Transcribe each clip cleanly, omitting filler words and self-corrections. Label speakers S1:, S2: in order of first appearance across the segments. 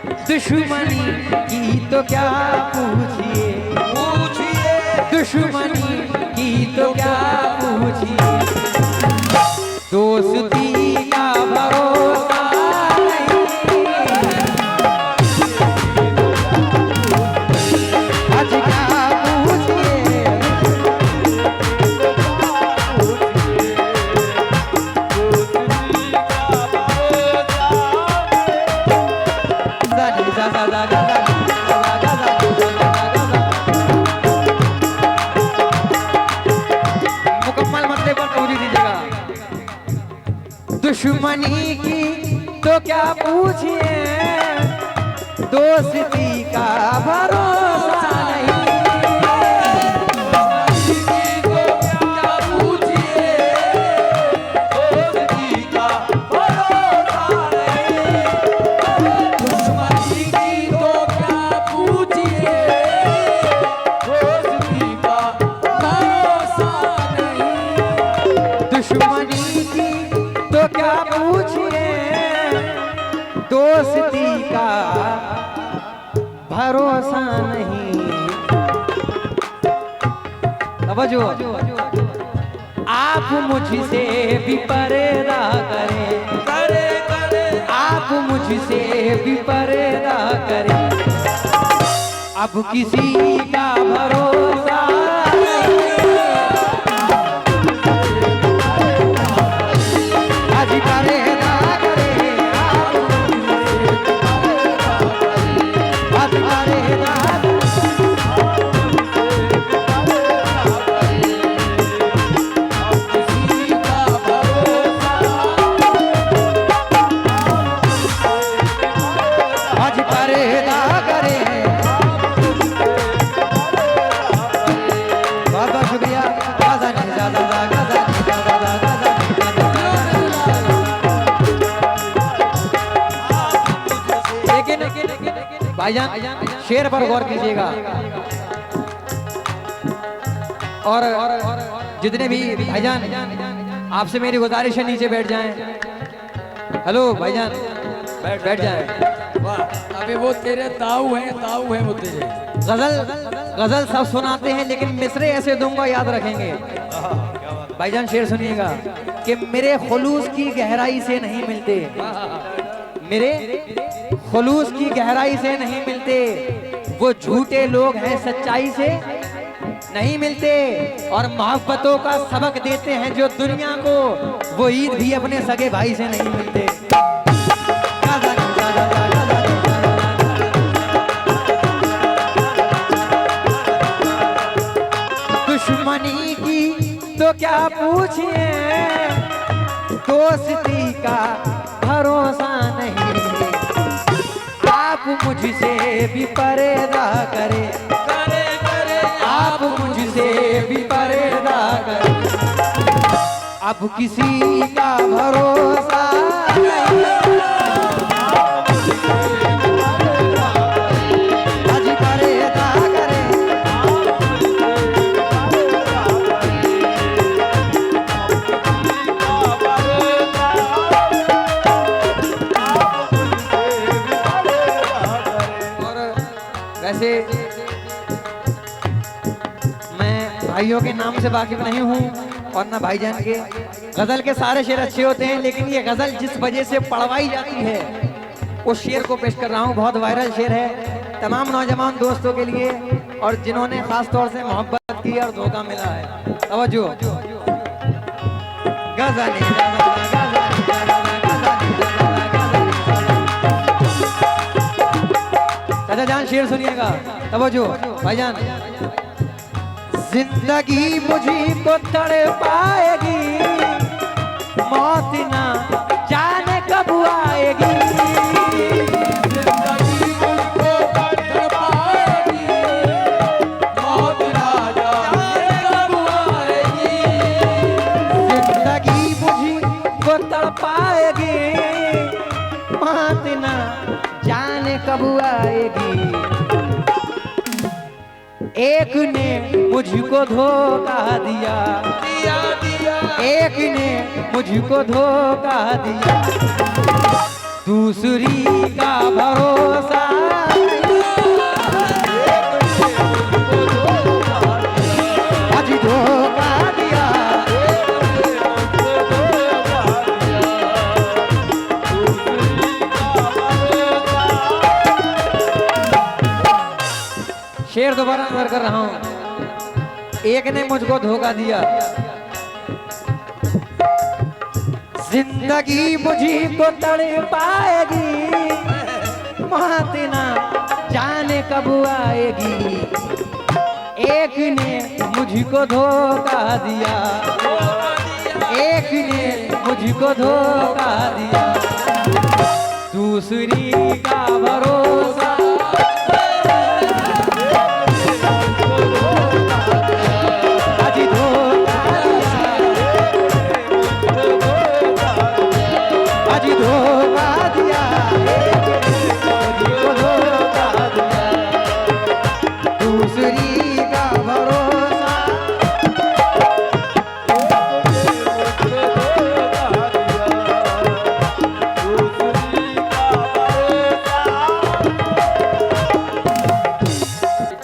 S1: दुश्मनी की तो क्या पूछिए, दुश्मनी की तो क्या पूछिए, दोस्ती का भरोसा नहीं, आज क्या पूछिए, मुकम्मल मतलब पर पूरी दीजिएगा। दुश्मनी की तो क्या पूछिए, दोस्ती का भरोसा नहीं, दोस्ती का भरोसा नहीं। समझो, आप मुझसे भी पर्दा करें, आप मुझसे भी पर्दा करें, अब किसी का भरोसा आज पर्दा भाईजान शेर पर गौर कीजिएगा, और जितने भी भाईजान आपसे मेरी गुजारिश है नीचे बैठ जाएं। हेलो भाईजान, बैठ जाएं।
S2: अबे वो तेरे ताऊ है वो तेरे।
S1: गजल सब सुनाते हैं लेकिन मिसरे ऐसे दूंगा याद रखेंगे। भाईजान शेर सुनिएगा कि मेरे खुलूस की गहराई से नहीं मिलते, मेरे खुलूस की गहराई से नहीं मिलते, वो झूठे लोग हैं सच्चाई से नहीं मिलते, और मोहब्बतों का सबक देते हैं जो दुनिया को, वो ईद भी अपने सगे भाई से नहीं मिलते। दुश्मनी की तो क्या पूछिए, दोस्ती का भरोसा नहीं, आप मुझसे भी पर्दा करें, आप मुझसे भी पर्दा करें, अब किसी का भरोसा नहीं, आज पर्दा करें, वैसे मैं भाइयों के नाम से वाकिफ नहीं हूँ और ना भाईजान के। गजल के सारे शेर अच्छे होते हैं, लेकिन ये गजल जिस वजह से पढ़वाई जाती है उस शेर को पेश कर रहा हूँ। बहुत वायरल शेर है तमाम नौजवान दोस्तों के लिए, और जिन्होंने खास तौर से मोहब्बत की और धोखा मिला है। तवज्जो, चाचा जान शेर सुनिएगा। तवज्जो भाईजान, जिंदगी मुझी को तड़पाएगी, मौत ना जाने कब आएगी,
S2: जिंदगी मुझको तड़पाएगी, मौत ना जाने कब आएगी,
S1: जिंदगी मुझी को तड़पाएगी, मौत ना जाने कब आएगी, एक ने मुझको धोखा दिया, एक ने मुझको धोखा दिया, दूसरी का भरोसा शेर दोबारा नजर कर रहा हूं। एक ने मुझको धोखा दिया, जिंदगी मुझी को तड़पाएगी, मौत ना जाने कब आएगी। एक ने मुझको धोखा दिया, एक ने मुझको धोखा दिया, दूसरी का भरोसा। अजी धोखा दिया, अजी धोखा दिया, मुझको धोखा दिया, दूसरी का भरोसा।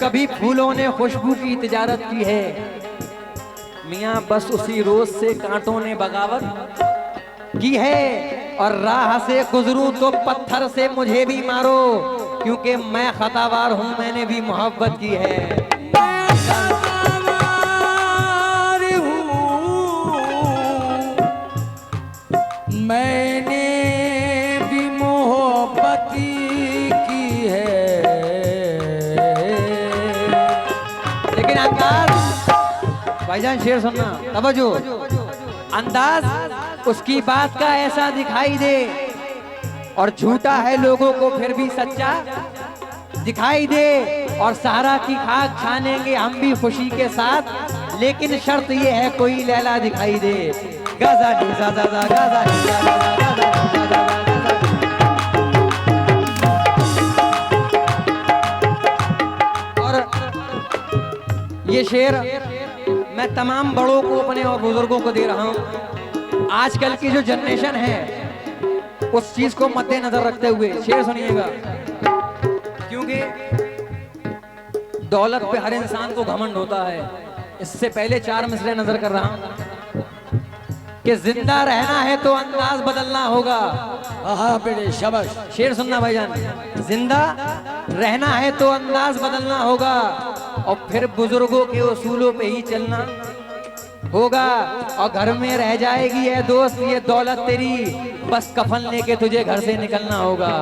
S1: कभी फूलों ने खुशबू की तिजारत की है, मियाँ बस उसी रोज से कांटों ने बगावत की है। और राह से गुजरूं तो पत्थर से मुझे भी मारो, क्योंकि मैं खतावार हूँ, मैंने भी मोहब्बत की है।
S2: मैंने भी मोहब्बत की है,
S1: लेकिन अंदाज, भाईजान शेर सुनना, तवज्जो, अंदाज उसकी बात का ऐसा दिखाई दे और झूठा है लोगों को फिर भी सच्चा दिखाई दे। और सहारा की खाक छानेंगे हम भी खुशी के साथ, लेकिन शर्त ये है कोई लैला दिखाई दे। गाजा नी सा सा सा, गाजा नी सा सा सा, गाजा नी सा सा सा, गाजा। और ये शेर मैं तमाम बड़ों को, अपने और बुजुर्गों को दे रहा हूं। आजकल की जो जनरेशन है उस चीज को मद्देनजर रखते हुए शेर सुनिएगा, क्योंकि दौलत पे हर इंसान को घमंड होता है। इससे पहले 4 मिसरे नजर कर रहा हूं कि जिंदा रहना है तो अंदाज बदलना होगा।
S2: हाँ बेटे शाबाश।
S1: शेर सुनना भाईजान, जिंदा रहना है तो अंदाज बदलना होगा, और फिर बुजुर्गों के उसूलों पे ही चलना होगा। और घर में रह जाएगी है दोस्त ये दौलत तेरी, बस कफन लेके तुझे घर से निकलना होगा।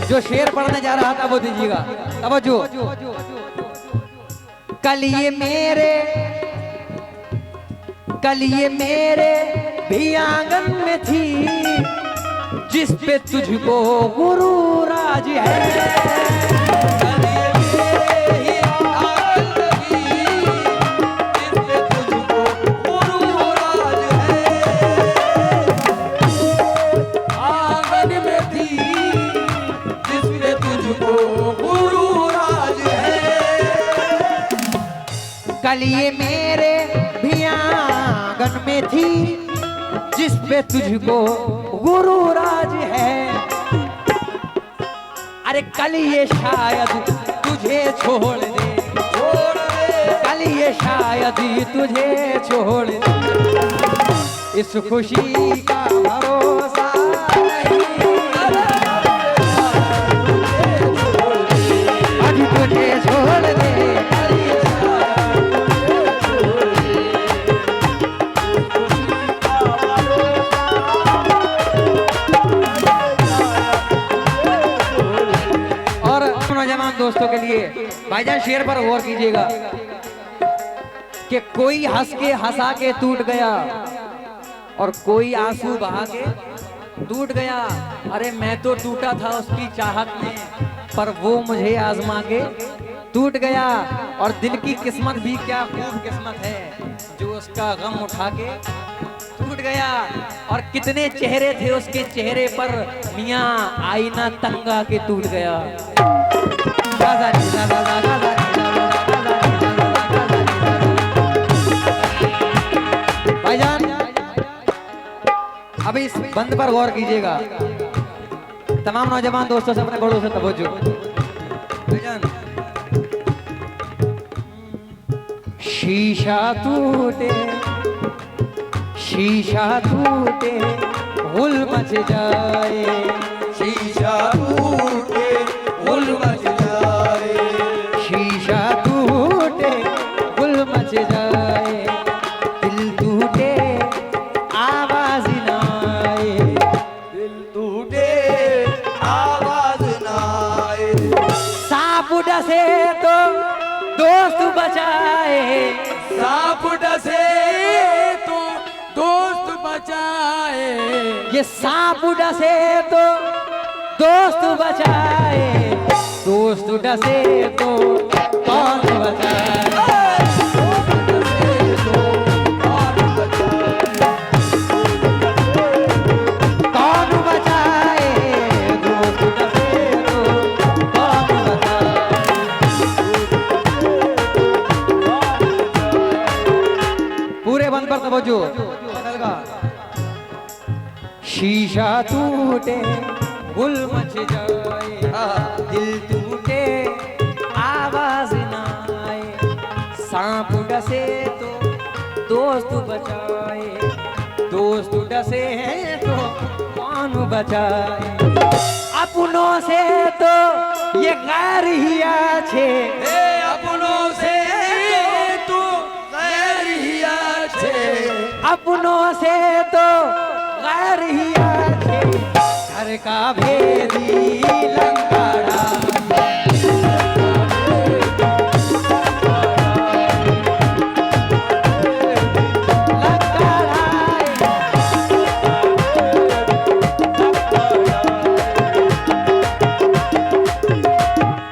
S1: जो शेर पढ़ने जा रहा था वो दीजिएगा तवज्जो। कल ये मेरे भी आंगन में थी, जिस पे तुझको गुरूर आज है। कल ये मेरे भी आंगन में थी, जिस पे तुझको गुरूर आज है। अरे कल ये शायद तुझे छोड़ दे, कल ये शायद ही तुझे छोड़ दे, इस खुशी का भरोसा नहीं, आज तुझे छोड़ दे। दोस्तों के लिए भाईजान शेर पर गौर कीजिएगा कि कोई हंस के हंसा के टूट गया और कोई आंसू बहा के टूट गया। अरे मैं तो टूटा था उसकी चाहत में, पर वो मुझे आजमा के टूट गया। और दिल की किस्मत भी क्या खूब किस्मत है, जो उसका गम उठा के टूट गया। और कितने चेहरे थे उसके चेहरे पर, मियाँ आईना तंगा के टूट गया। भाईजान अब इस बंद पर गौर कीजिएगा, तमाम नौजवान दोस्तों से, अपने बड़ों से तवज्जो। भाईजान शीशा टूटे गुल मच जाए,
S2: शीशा टूटे गुल मच जाए,
S1: शीशा टूटे गुल मच जाए, दिल टूटे आवाज ना आए,
S2: दिल टूटे आवाज ना आए,
S1: सांप डसे तो दोस्त बचाए,
S2: सांप डसे तो दोस्त बचाए,
S1: ये सांप डसे तो दोस्त बचाए, दोस्त डसे तो कौन बचाए, कौन बचाए, दोस्त डसे तो कौन बचाए। पूरे बंद पर तवज्जो। शीशा टूटे गुल मच जाए, दिल टूटे आवाज ना आए, सांप डसे तो दोस्त बचाए, दोस्त डसे हैं तो कौन बचाए, अपनों से तो ये गैर ही आछे,
S2: अपनों से तू गैर ही आछे,
S1: अपनों से तो गैर ही आछे, घर का भेदी लंकाड़ा,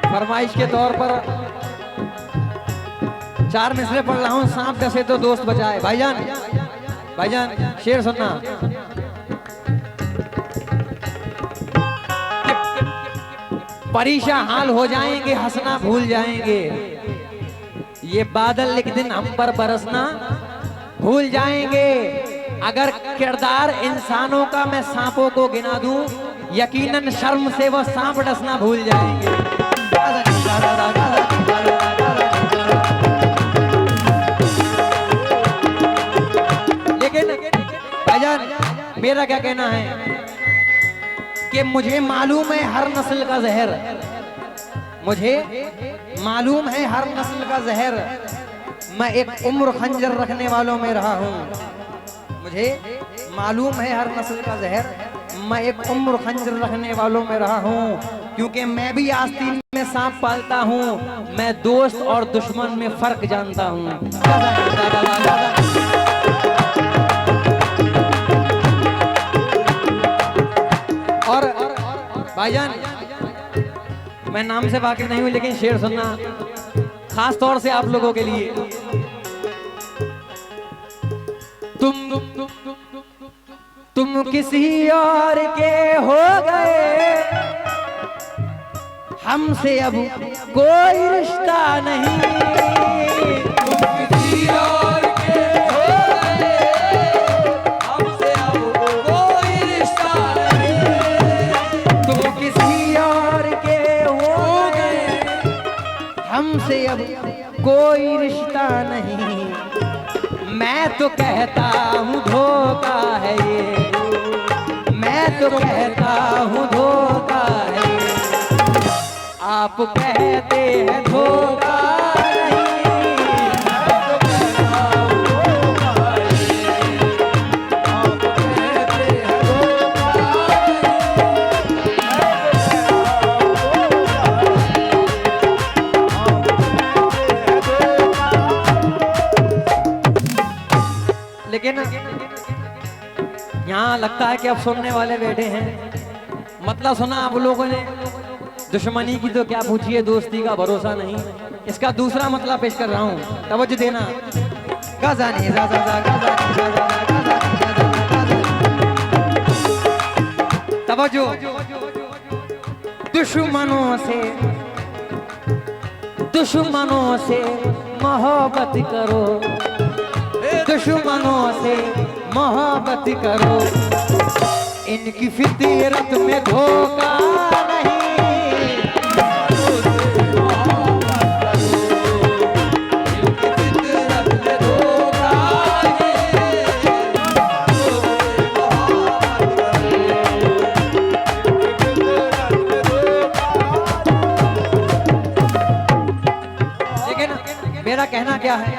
S1: फरमाइश के तौर पर 4 मिसरे पढ़ रहा हूँ। सांप डसे तो दोस्त बचाए। भाईजान, भाईजान शेर सुनना। परीक्षा हाल हो जाएंगे, हंसना भूल जाएंगे, ये बादल एक दिन हम पर बरसना भूल जाएंगे। अगर किरदार इंसानों का मैं सांपों को गिना दूं, यकीनन शर्म से वो सांप डसना भूल जाएंगे। लेकिन भाईजान, मेरा क्या कहना है कि मुझे मालूम है हर नस्ल का जहर, मुझे मालूम है हर नस्ल का जहर, मैं एक उम्र खंजर रखने वालों में रहा हूँ, मुझे मालूम है हर नस्ल का जहर, मैं एक उम्र खंजर रखने वालों में रहा हूँ, क्योंकि मैं भी आस्तीन में सांप पालता हूँ, मैं दोस्त और दुश्मन में फर्क जानता हूँ। और भाईजान, मैं नाम से वाकिफ नहीं हूं, लेकिन शेर सुनना खास तौर से आप लोगों के लिए। तुम किसी और के हो गए, हमसे अब कोई रिश्ता नहीं,
S2: तुम किसी और के हो गए, हमसे अब कोई रिश्ता नहीं,
S1: तुम किसी और के हो गए, हमसे अब कोई रिश्ता नहीं, मैं तो कहता हूँ धोखा है ये, मैं तो कहता हूँ धोखा है ये, आप कहते हैं धोखा नहीं, मैं तो कहता हूँ धोखा है ये, आप कहते हैं धोखा नहीं। लेकिन यहाँ लगता है कि अब सुनने वाले बैठे हैं, मतलब सुना आप लोगों ने, दुश्मनी की तो क्या पूछिए, दोस्ती का भरोसा नहीं। इसका दूसरा मतलब पेश कर रहा हूँ, तवज्जो देना। गजानी जा जा जा, गजानी जा जा जा, गजानी जा जा जा, तवज्जो। दुश्मनों से मोहब्बत करो, दुश्मनों से मोहब्बत करो, इनकी फितरत में धोखा नहीं, क्या है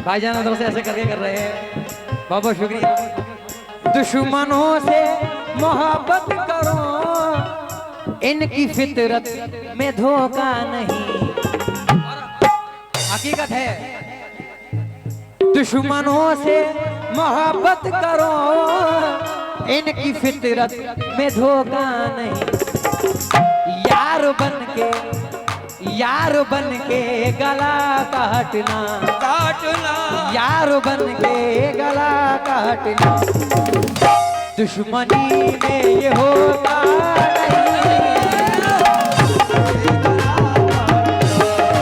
S1: भाईजान उधर से ऐसे करके कर रहे हैं, बहुत बहुत शुक्रिया। दुश्मनों से मोहब्बत करो, इनकी फितरत में धोखा नहीं। हकीकत है, दुश्मनों से मोहब्बत करो, इनकी फितरत में धोखा नहीं। यार बन के गला काटना, यार बन के गला काटना, दुश्मनी में ये होता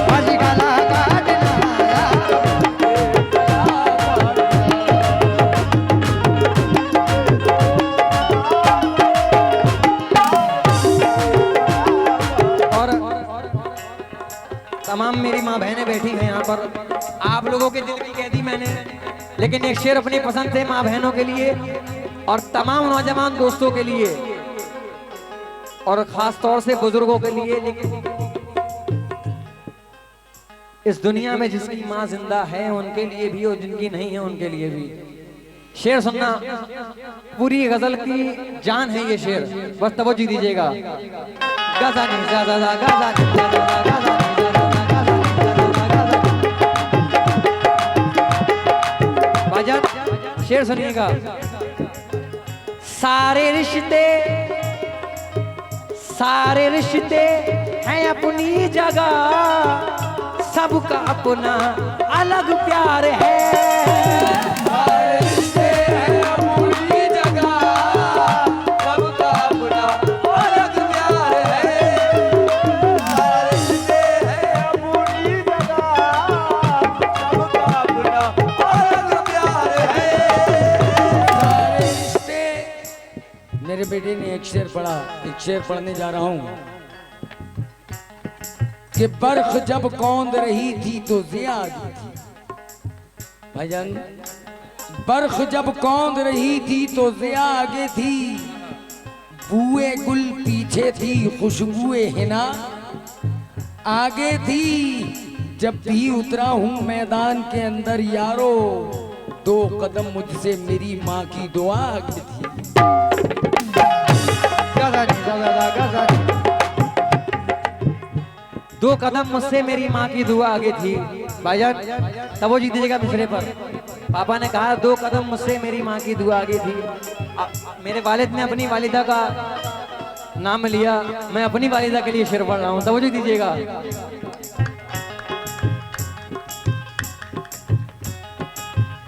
S1: नहीं, गला काटना। तमाम मेरी माँ बहनें बैठी हैं यहाँ पर, आप लोगों के दिल की कह दी मैंने, लेकिन एक शेर अपनी पसंद से माँ बहनों के लिए और तमाम नौजवान दोस्तों के लिए और खास तौर से बुजुर्गों के लिए। लेकिन इस दुनिया में जिसकी माँ जिंदा है उनके लिए भी और जिनकी नहीं है उनके लिए भी। शेर सुनना, पूरी गजल की जान है ये शेर, बस तवज्जो दीजिएगा। गाजा नहीं गाजा गाजा गाजा शेर सुनिएगा। सारे रिश्ते हैं अपनी जगह, सबका अपना अलग प्यार है।
S2: सारे रिश्ते हैं अपनी जगह, सबका अपना अलग प्यार है। सारे रिश्ते हैं अपनी जगह, सबका अपना अलग प्यार है। सारे रिश्ते। मेरे बेटे ने एक शेर पढ़ा, एक शेर पढ़ने जा रहा हूँ कि बर्फ जब कौंद रही थी तो जिया आ गई थी। भाईजान, बर्फ जब कौंद रही थी तो जिया आगे थी, बुए गुल पीछे थी, खुशबुए हिना आगे थी। जब भी उतरा हूं मैदान के अंदर यारो, 2 कदम मुझसे मेरी माँ की दुआ आगे थी।
S1: दो कदम मुझसे मेरी माँ की दुआ आगे थी। भाईजान तब वो जीत दीजिएगा दूसरे पर। पापा ने कहा 2 कदम मुझसे मेरी माँ की दुआ आगे थी। मेरे वालिद ने अपनी वालिदा का नाम लिया, मैं अपनी वालिदा के लिए शेर पढ़ रहा हूँ, तब वो जीत दीजिएगा।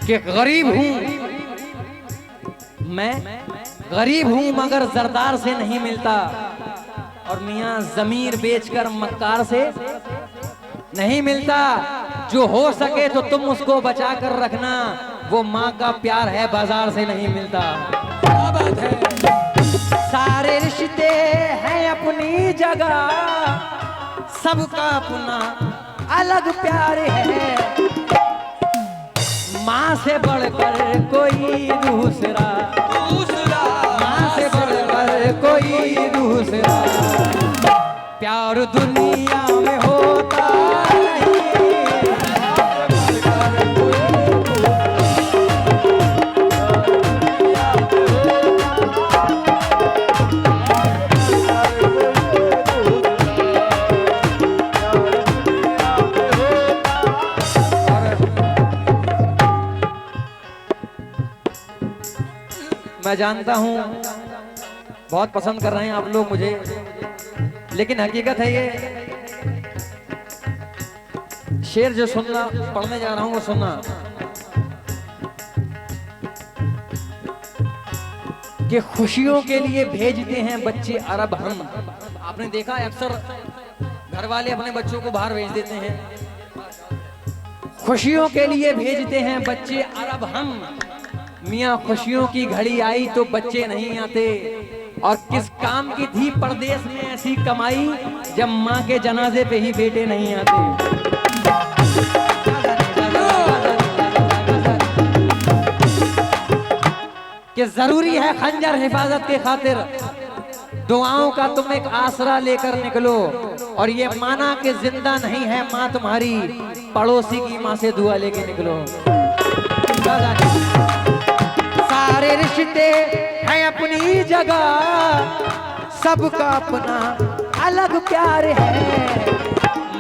S1: कि गरीब हूँ मैं, गरीब हूँ मगर जरदार से नहीं मिलता, और मियाँ जमीर बेचकर मक्कार से नहीं मिलता। जो हो सके तो तुम उसको बचा कर रखना, वो माँ का प्यार है बाजार से नहीं मिलता।
S2: क्या बात है।
S1: सारे रिश्ते हैं अपनी जगह, सबका अपना अलग प्यार है। माँ से बढ़कर कोई दूसरा, माँ से बढ़कर कोई दूसरा प्यार दुनिया में होता नहीं। मैं जानता हूं बहुत पसंद कर रहे हैं आप लोग मुझे, लेकिन हकीकत है ये शेर जो सुनना पढ़ने जा रहा हूं वो सुनना। कि खुशियों के लिए भेजते हैं बच्चे अरब हम। आपने देखा है अक्सर घर वाले अपने बच्चों को बाहर भेज देते हैं। खुशियों के लिए भेजते हैं बच्चे अरब हम, मियाँ खुशियों की घड़ी आई तो बच्चे नहीं आते। और किस काम की थी परदेश में ऐसी कमाई, जब माँ के जनाजे पे ही बेटे नहीं आते। कि जरूरी है खंजर हिफाजत के खातिर, दुआओं का तुम एक आसरा लेकर निकलो। और ये माना कि जिंदा नहीं है माँ तुम्हारी, पड़ोसी की माँ से दुआ लेके निकलो। सारे रिश्ते हैं अपनी जगह, सबका अपना अलग प्यार है,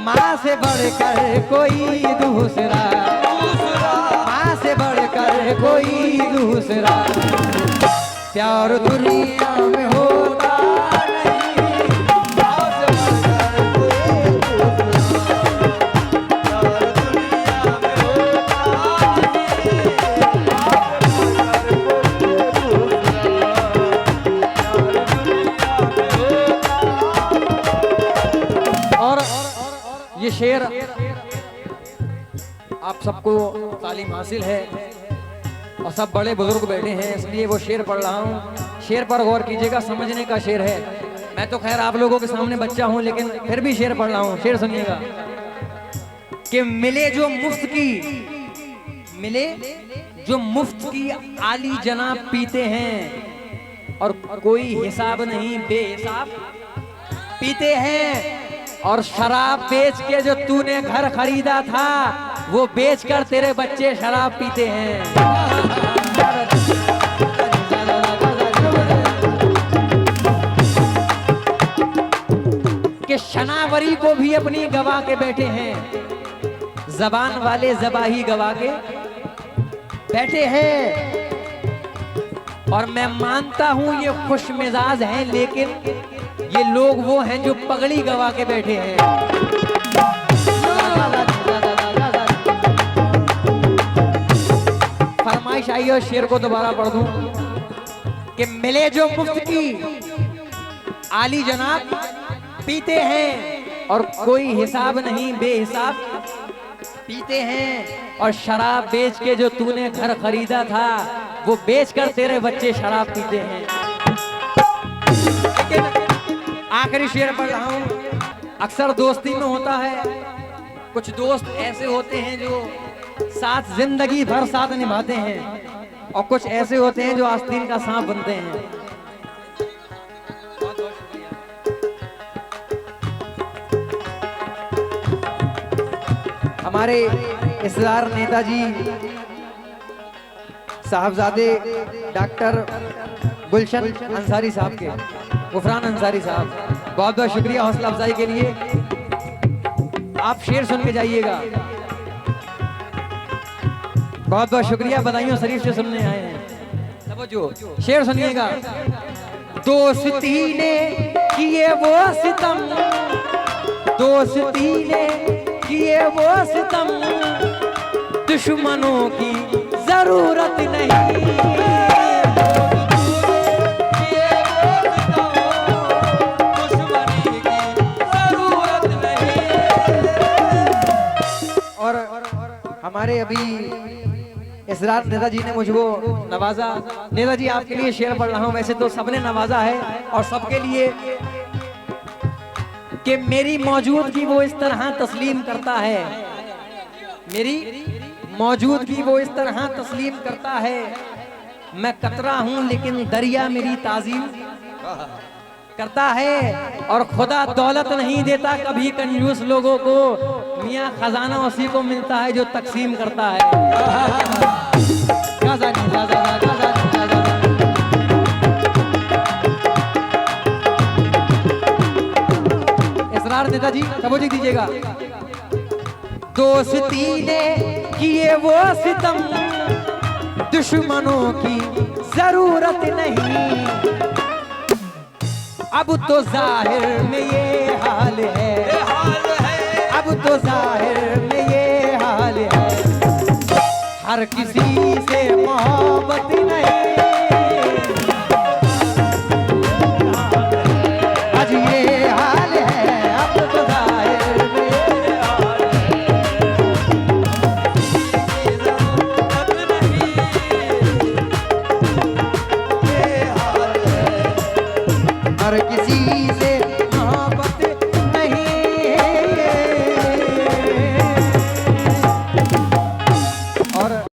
S1: माँ से बढ़कर कोई दूसरा, माँ से बढ़कर कोई दूसरा प्यार दुनिया में होता नहीं, माँ से बढ़कर कोई दूसरा प्यार दुनिया में होता नहीं, माँ से बढ़कर कोई दूसरा। और ये शेर आप सबको तालीम हासिल है और सब बड़े बुजुर्ग बैठे हैं, इसलिए वो शेर पढ़ रहा हूँ। शेर पर गौर कीजिएगा, समझने का शेर है। मैं तो खैर आप लोगों के सामने बच्चा हूँ, लेकिन फिर भी शेर पढ़ रहा हूँ। शेर सुनिएगा कि मिले जो मुफ्त की आली जनाब पीते हैं, और कोई हिसाब नहीं बेहिसाब पीते हैं, और शराब बेच के जो तूने घर खरीदा था वो बेचकर तेरे बच्चे शराब पीते हैं। कि शनावरी को भी अपनी गवा के बैठे हैं, जबान वाले जबाही गवा के बैठे हैं। और मैं मानता हूं ये खुश मिजाज हैं, लेकिन ये लोग वो हैं जो पगड़ी गवा के बैठे हैं। फरमाइश आई और शेर को दोबारा पढ़ दूं कि मिले जो मुफ्त की आली जनाब पीते हैं, और कोई हिसाब नहीं बेहिसाब पीते हैं, और शराब बेच के जो तूने घर खरीदा था वो बेचकर तेरे बच्चे शराब पीते हैं। आखिरी शेर पढ़ रहा हूं। अक्सर दोस्ती में होता है, कुछ दोस्त ऐसे होते हैं जो साथ जिंदगी भर साथ निभाते हैं, और कुछ ऐसे होते हैं जो आस्तीन का सांप बनते हैं। हमारे इसरार नेताजी साहबजादे डॉक्टर गुलशन अंसारी साहब के, गुफरान अंसारी साहब, बहुत बहुत शुक्रिया हौसला अफजाई के लिए। आप शेर सुन के जाइएगा। बहुत बहुत शुक्रिया, बधाइयों शरीफ से सुनने आए हैं। समझो शेर सुनिएगा। दोस्ती ने किए वो सितम, दोस्ती ने किए वो सितम, दुश्मनों की जरूरत नहीं। हमारे अभी इसरार नेताजी ने मुझको नवाजा। नेताजी आपके लिए शेर पढ़ रहा हूं, वैसे तो सबने नवाजा है, और सबके लिए कि मेरी मौजूदगी वो इस तरह तस्लीम करता है, मेरी मौजूदगी वो इस तरह तस्लीम करता है। मैं कतरा हूं लेकिन दरिया मेरी ताजीम करता है, और खुदा दौलत नहीं देता कभी कंजूस लोगों को, मियाँ खजाना उसी को मिलता है जो तकसीम करता है। इसरार नेताजी समझ दीजिएगा। दोस्ती ने किए वो सितम, दुश्मनों की जरूरत नहीं। अब तो जाहिर में ये हाल है, अब तो जाहिर में ये हाल है, हर किसी से मोहब्बत नहीं। आज ये हाल है, अब तो जाहिर में ये हाल है, हर किसी